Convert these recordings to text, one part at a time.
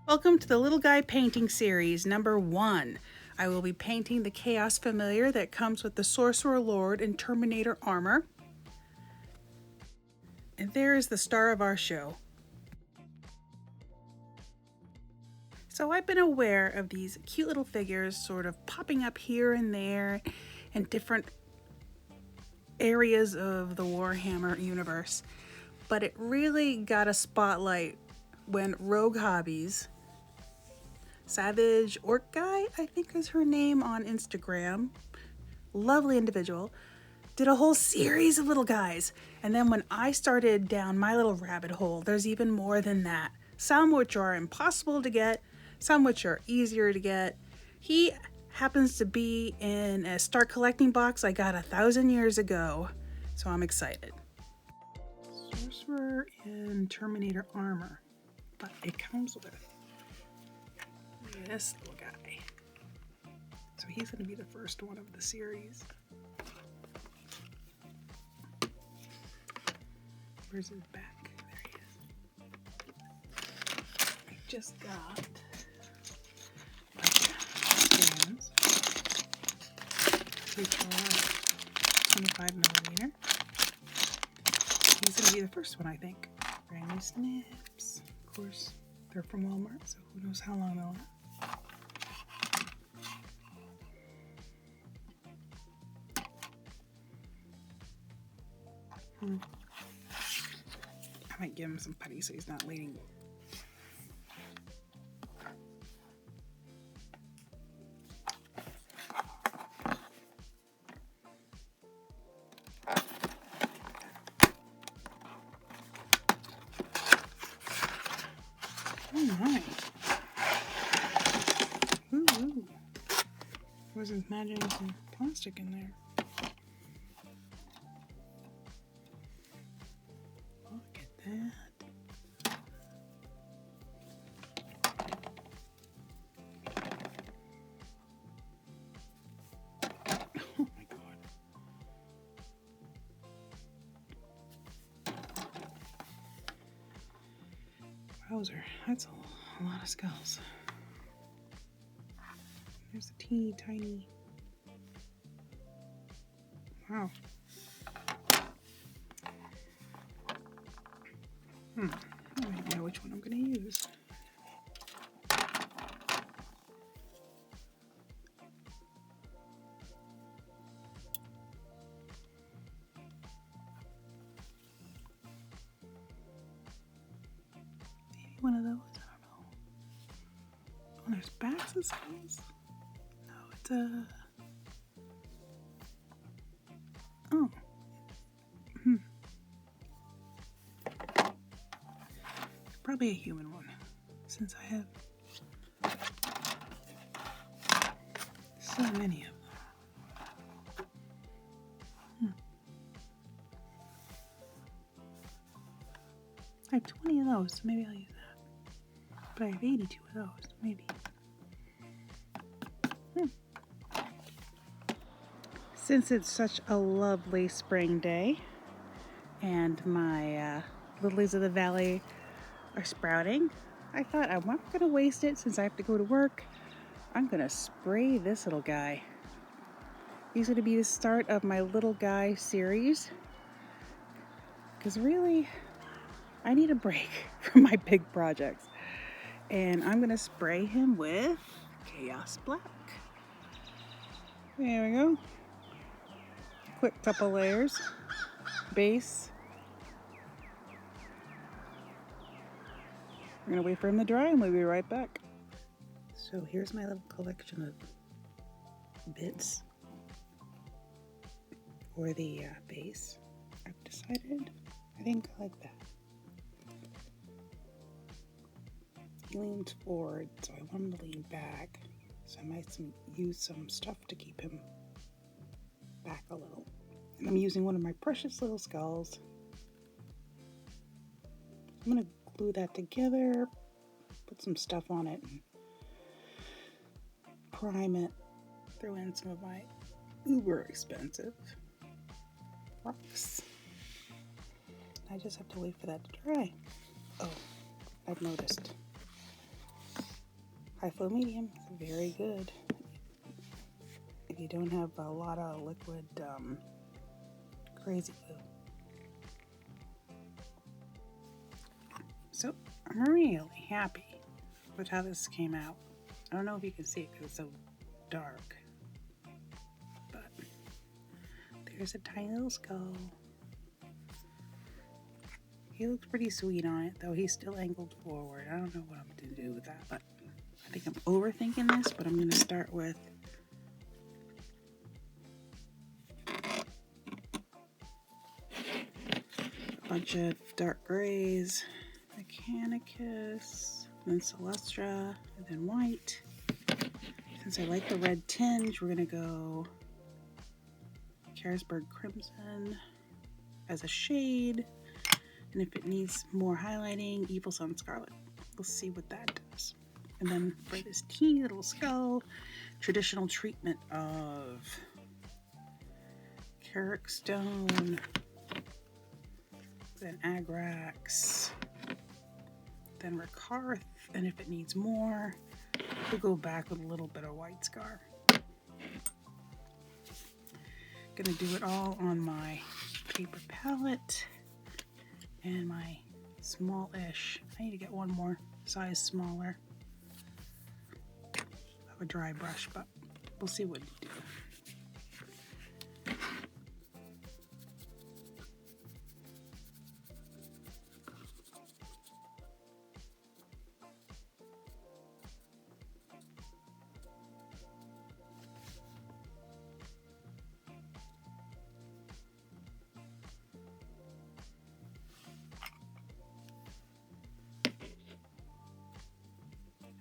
Welcome to the Little Guy Painting Series number 1. I will be painting the Chaos Familiar that comes with the Sorcerer Lord and Terminator armor. And there is the star of our show. So I've been aware of these cute little figures sort of popping up here and there in different areas of the Warhammer universe. But it really got a spotlight when Rogue Hobbies, Savage Orc Guy, I think is her name on Instagram, lovely individual, did a whole series of little guys. And then when I started down my little rabbit hole, there's even more than that. Some which are impossible to get, some which are easier to get. He happens to be in a Start Collecting box I got 1,000 years ago, so I'm excited. Sorcerer in Terminator armor, but it comes with this little guy. So he's going to be the first one of the series. Where's his back? There he is. I just got stands, which are 25 millimeter. He's going to be the first one, I think. Brand new snips. Of course, they're from Walmart, so who knows how long they'll last. I might give him some putty so he's not leaning. Oh my. Ooh. I was imagining some plastic in there. Look at that. Oh my god. Wowzer, that's a lot of skulls. There's a teeny tiny. Wow. I don't know which one I'm going to use. Maybe one of those, I don't know. Oh, there's backs of skulls. No, it's a... Oh. Probably a human one, since I have so many of them. I have 20 of those, so maybe I'll use that. But I have 82 of those, maybe. Since it's such a lovely spring day, and my lilies of the valley are sprouting, I thought I'm not going to waste it since I have to go to work. I'm going to spray this little guy. He's going to be the start of my little guy series. Because really, I need a break from my big projects. And I'm going to spray him with Chaos Black. There we go. Quick couple layers. Base. We're going to wait for him to dry and we'll be right back. So here's my little collection of bits for the base. I've decided I think I like that. He leans forward, so I want him to lean back. So I might use some stuff to keep him back a little. And I'm using one of my precious little skulls. I'm going to glue that together, put some stuff on it, and prime it. Throw in some of my uber expensive rocks. I just have to wait for that to dry. Oh, I've noticed. High flow medium is very good if you don't have a lot of liquid crazy glue. So I'm really happy with how this came out. I don't know if you can see it because it's so dark, but there's a tiny little skull. He looks pretty sweet on it, though he's still angled forward. I don't know what I'm going to do with that, but I think I'm overthinking this, but I'm going to start with a bunch of dark grays, Mechanicus, then Celestra, and then white. Since I like the red tinge, we're going to go Carisburg Crimson as a shade. And if it needs more highlighting, Evil Sun Scarlet. We'll see what that does. And then for this teeny little skull, traditional treatment of Carrick Stone, then Agrax, then Rakarth, and if it needs more, we'll go back with a little bit of White Scar. Gonna do it all on my paper palette and my small-ish. I need to get one more size smaller of a dry brush, but we'll see what to do.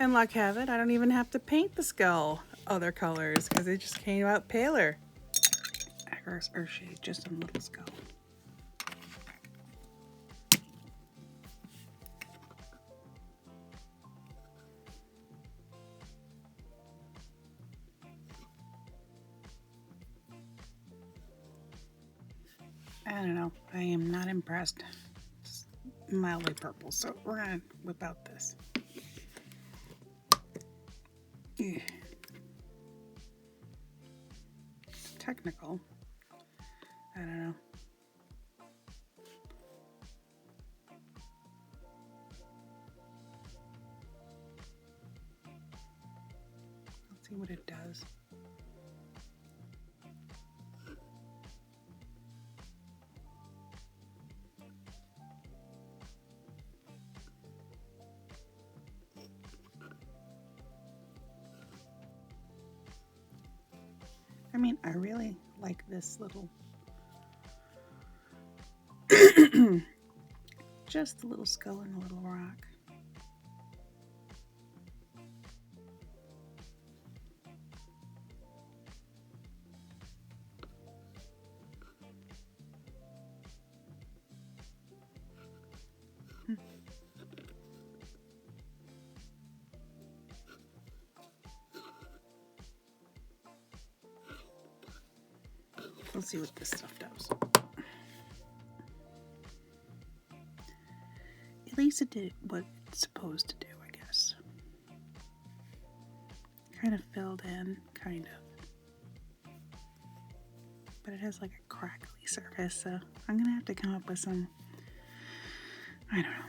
And luck have it, I don't even have to paint the skull other colors because it just came out paler. Agrax Earthshade, just a little skull. I don't know, I am not impressed. It's mildly purple, so we're gonna whip out this. Technical. I don't know. Let's see what it does. I mean, I really like this little, just a little skull and a little rock. Let's see what this stuff does. At least it did what it's supposed to do, I guess. Kind of filled in, kind of. But it has like a crackly surface, so I'm gonna have to come up with some, I don't know.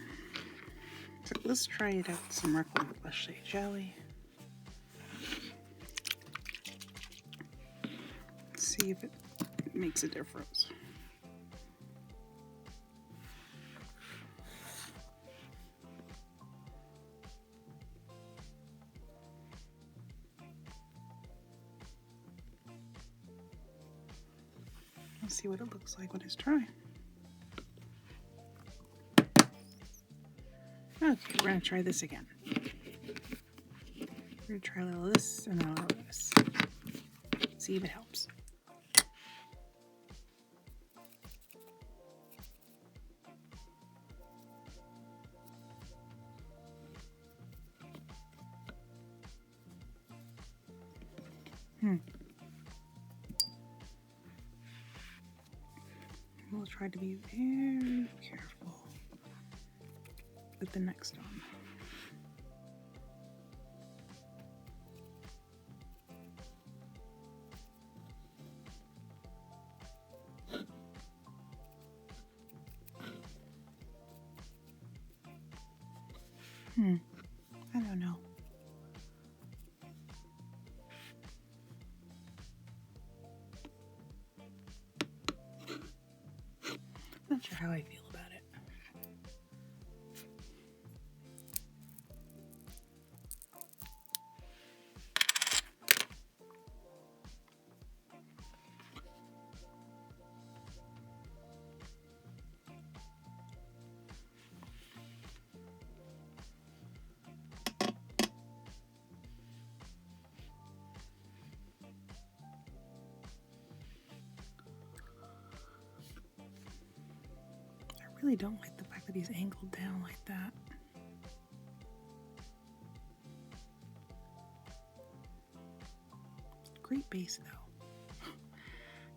So let's try it out with some Requiem Flesh Shade, shall we? Let's see if it makes a difference. Let's see what it looks like when it's dry. Okay, we're gonna try this again. We're gonna try a little of this and a little of this. See if it helps. We'll try to be very careful with the next one. I don't know. Not sure how I feel about it. I really don't like the fact that he's angled down like that. Great base though.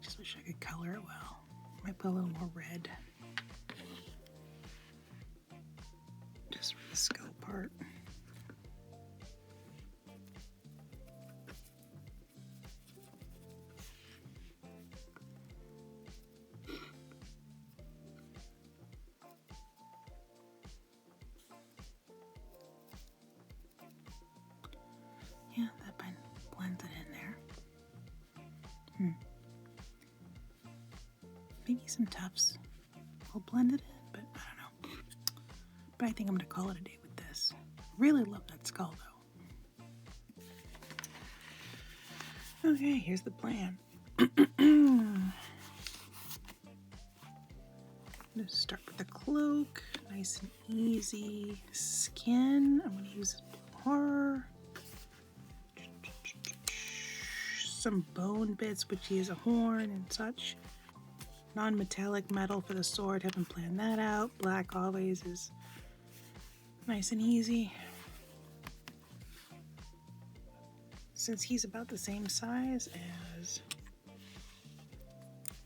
Just wish I could color it well. Might put a little more red. Just for the skull part. Yeah, that blends it in there. Maybe some tufts will blend it in, but I don't know. But I think I'm going to call it a day with this. Really love that skull though. Okay, here's the plan. I'm going to start with the cloak. Nice and easy. Skin. I'm going to use blue horror. Some bone bits, which he has a horn and such. Non-metallic metal for the sword, haven't planned that out. Black always is nice and easy. Since he's about the same size as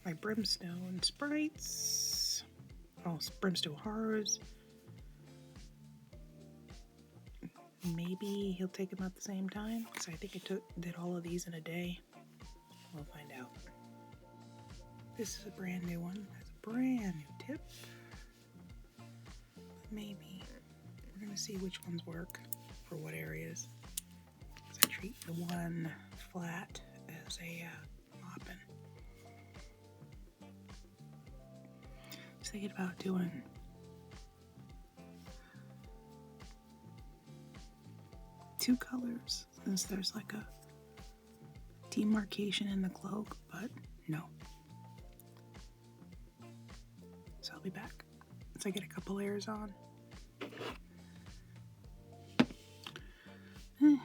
my brimstone sprites, brimstone horrors, maybe he'll take them at the same time, because I think I did all of these in a day. We'll find out. This is a brand new one. It has a brand new tip. But maybe we're going to see which ones work for what areas. Because I treat the one flat as a mopping. Just thinking about doing two colors, since there's like a demarcation in the cloak, but no. So I'll be back once I get a couple layers on. I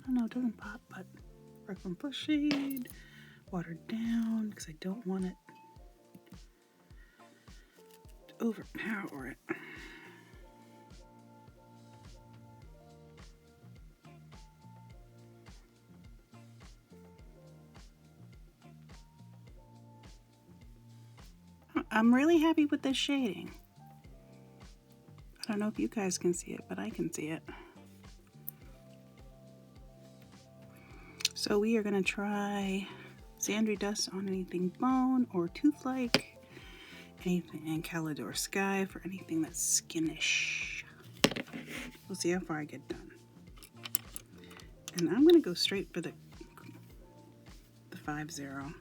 don't know, it doesn't pop, but Brooklyn Plus shade, watered down, because I don't want it to overpower it. I'm really happy with this shading. I don't know if you guys can see it, but I can see it. So we are going to try Xandri Dust on anything bone or tooth-like, anything, and Calidor Sky for anything that's skinish. We'll see how far I get done. And I'm going to go straight for the 5-0.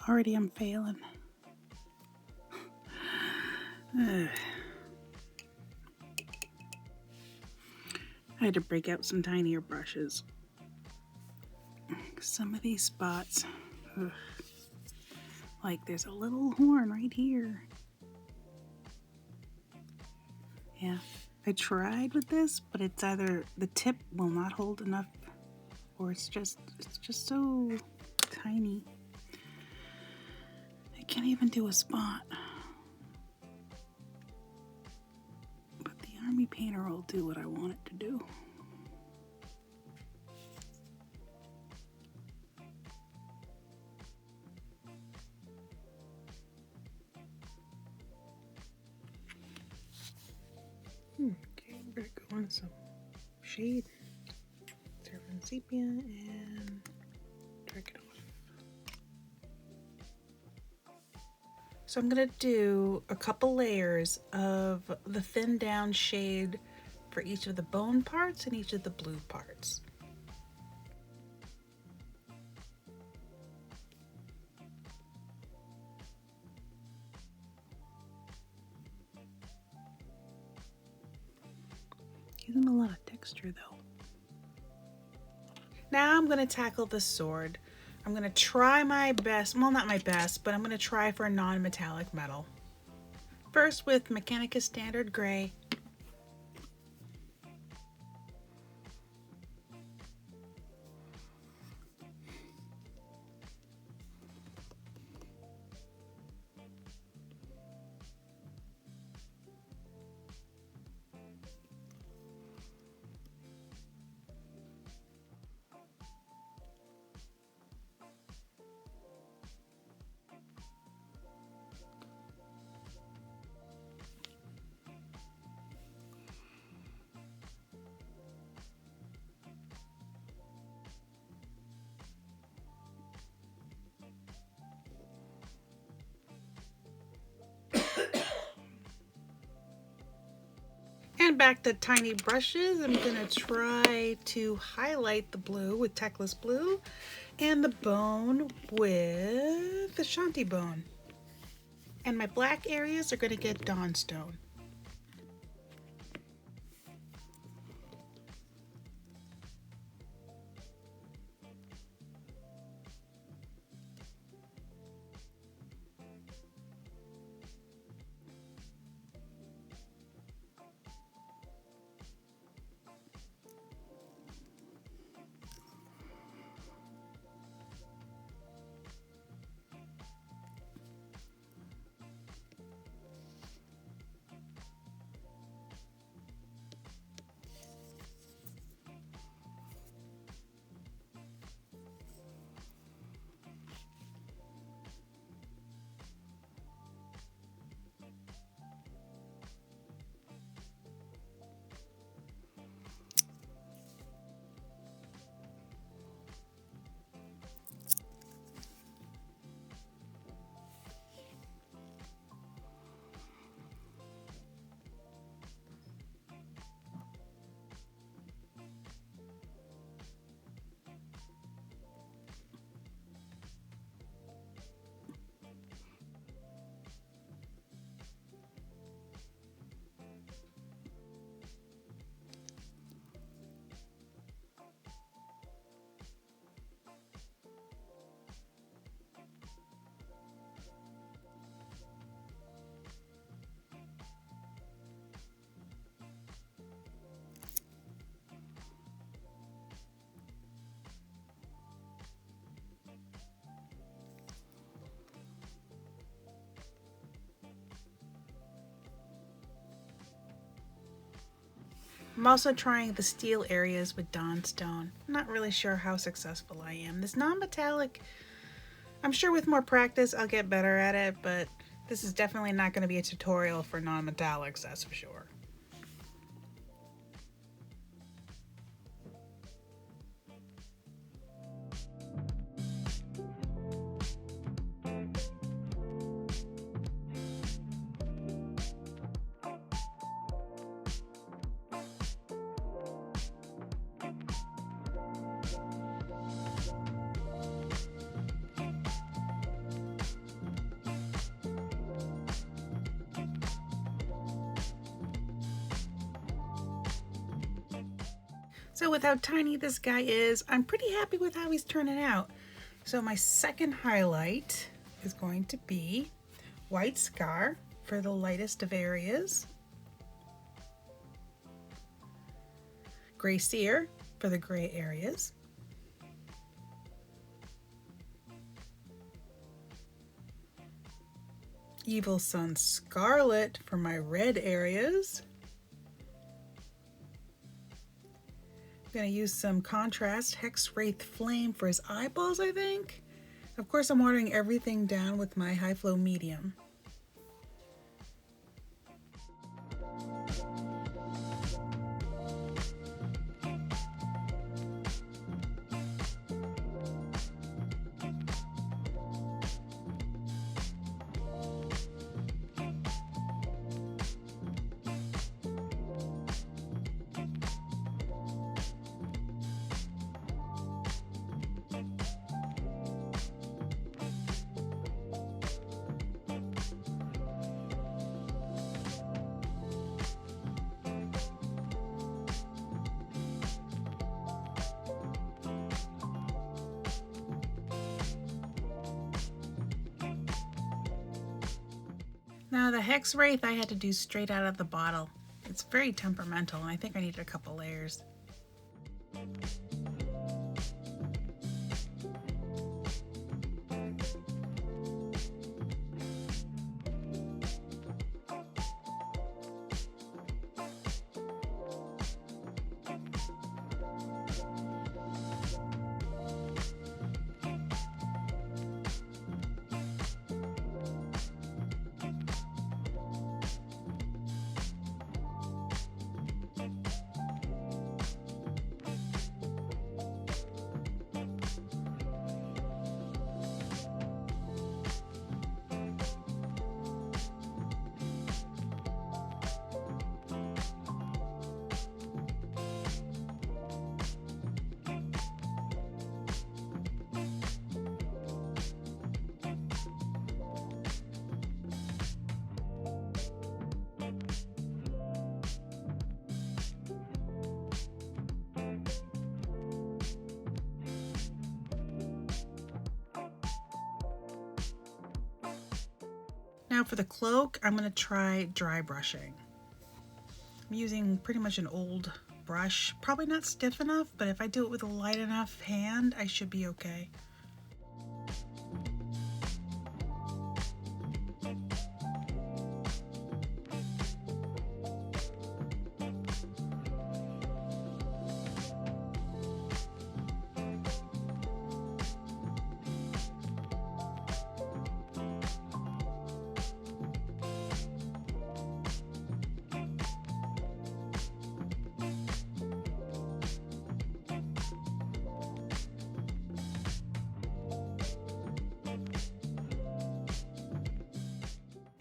Already I'm failing. I had to break out some tinier brushes. Some of these spots, like there's a little horn right here. Yeah, I tried with this, but it's either the tip will not hold enough, or it's just so tiny. I can't even do a spot. But the army painter will do what I want it to do. Okay, we're gonna go on some shade, Cerebrum sepia, and drag it off. So I'm gonna do a couple layers of the thin down shade for each of the bone parts and each of the blue parts. Give them a lot of texture though. Now I'm going to tackle the sword. I'm going to try my best, well not my best, but I'm going to try for a non-metallic metal. First with Mechanicus Standard Gray. And back to tiny brushes, I'm going to try to highlight the blue with Teclis Blue and the bone with the Shanti Bone. And my black areas are going to get Dawnstone. I'm also trying the steel areas with Dawnstone. I'm not really sure how successful I am. This non-metallic, I'm sure with more practice I'll get better at it, but this is definitely not going to be a tutorial for non-metallics, that's for sure. So with how tiny this guy is, I'm pretty happy with how he's turning out. So my second highlight is going to be White Scar for the lightest of areas, Gray Seer for the gray areas, Evil Sun Scarlet for my red areas. I'm going to use some contrast Hex Wraith Flame for his eyeballs, I think. Of course, I'm watering everything down with my high flow medium. Now the Hex Wraith I had to do straight out of the bottle. It's very temperamental and I think I needed a couple layers. Now for the cloak, I'm going to try dry brushing. I'm using pretty much an old brush, probably not stiff enough, but if I do it with a light enough hand, I should be okay.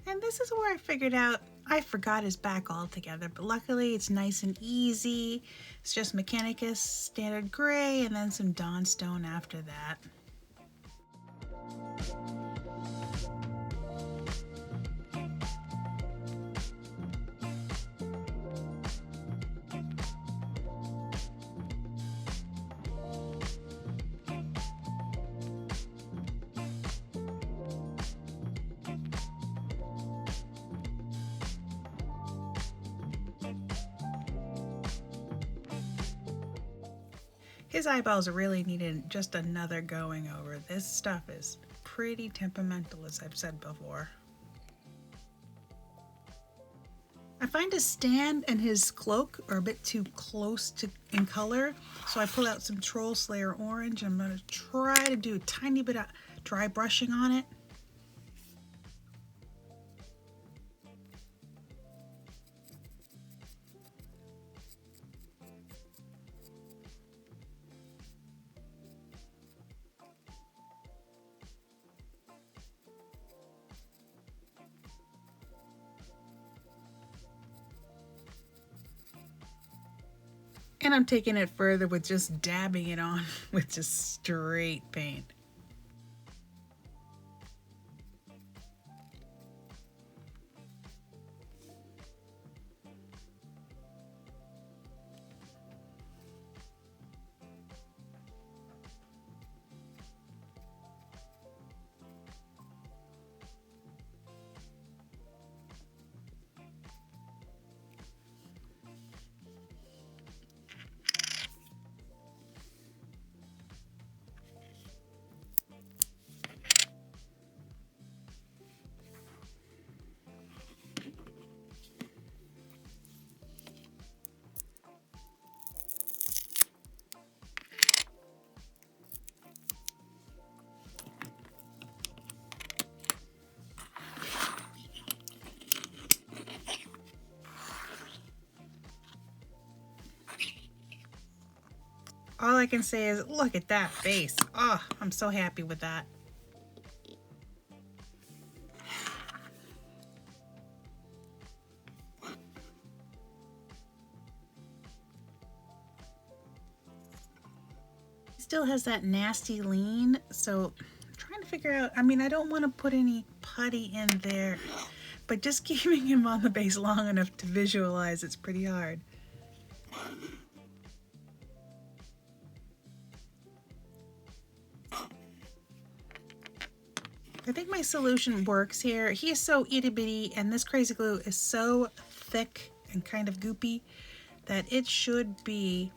And this is where I figured out I forgot his back altogether, but luckily it's nice and easy. It's just Mechanicus standard gray and then some Dawnstone after that. His eyeballs really needed just another going over. This stuff is pretty temperamental, as I've said before. I find his stand and his cloak are a bit too close in color, so I pull out some Troll Slayer Orange. I'm going to try to do a tiny bit of dry brushing on it. And I'm taking it further with just dabbing it on with just straight paint. All I can say is, look at that face. Oh, I'm so happy with that. It still has that nasty lean, so I'm trying to figure out, I mean, I don't want to put any putty in there, but just keeping him on the base long enough to visualize it's pretty hard. I think my solution works here. He is so itty bitty and this crazy glue is so thick and kind of goopy that it should be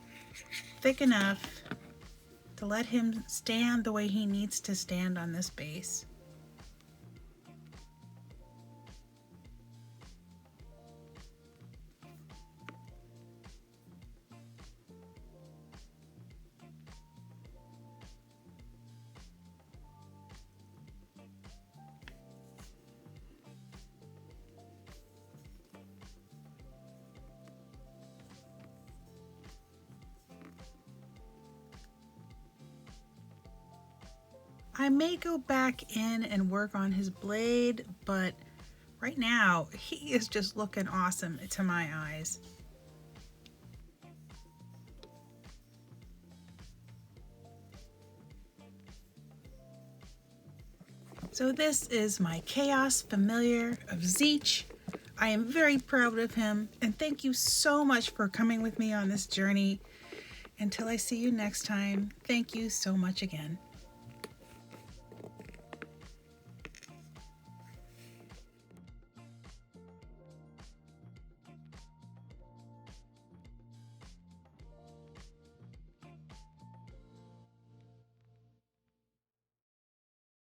thick enough to let him stand the way he needs to stand on this base. I may go back in and work on his blade, but right now he is just looking awesome to my eyes. So this is my Chaos Familiar of Tzeentch. I am very proud of him, and thank you so much for coming with me on this journey. Until I see you next time, thank you so much again.